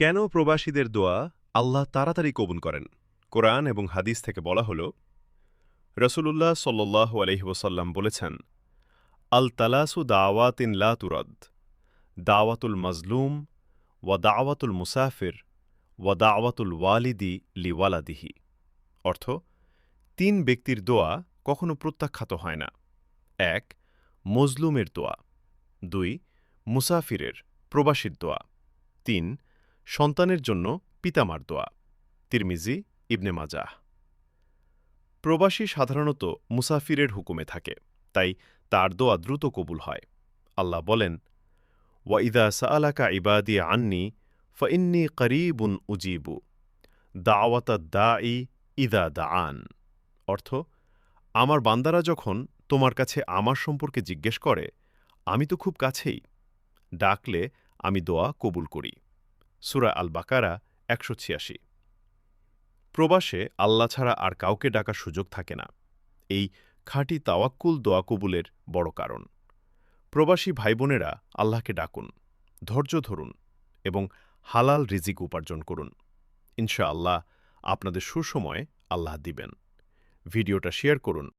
কেন প্রবাসীদের দোয়া আল্লাহ তাড়াতাড়ি কবুল করেন? কোরআন এবং হাদিস থেকে বলা হল, রসুলুল্লাহ সাল্লাল্লাহু আলাইহি ওয়াসাল্লাম বলেছেন, আল তালাসু দাওয়াতিন লা তুরদ, দাওয়াতুল মাজলুম, ওয়া দাওয়াতুল মুসাফির, ওয়া দাওয়াতুল ওয়ালিদি লিওয়ালাদিহি। অর্থ, তিন ব্যক্তির দোয়া কখনো প্রত্যাখ্যাত হয় না। ১. মজলুমের দোয়া। ২. মুসাফিরের, প্রবাসীর দোয়া। ৩. সন্তানের জন্য পিতামার দোয়া। তিরমিজি, ইবনে মাজাহ। প্রবাসী সাধারণত মুসাফিরের হুকুমে থাকে, তাই তার দোয়া দ্রুত কবুল হয়। আল্লাহ বলেন, ওয়াইদা সাআলাকা ইবাদি আন্নি ফাইন্নি করিবুন উজিবু দাওয়াতা দাই ইদা দাআন। অর্থ, আমার বান্দারা যখন তোমার কাছে আমার সম্পর্কে জিজ্ঞেস করে, আমি তো খুব কাছেই, ডাকলে আমি দোয়া কবুল করি। সূরা আল বাকারা ১৮৬। প্রবাসে আল্লাহ ছাড়া আর কাউকে ডাকার সুযোগ থাকে না। এই খাঁটি তাওয়াক্কুল দোয়া কবুলের বড় কারণ। প্রবাসী ভাইবোনেরা আল্লাহকে ডাকুন, ধৈর্য ধরুন এবং হালাল রিজিক উপার্জন করুন। ইনশাআল্লাহ আপনাদের সুসময়ে আল্লাহ দিবেন। ভিডিওটা শেয়ার করুন।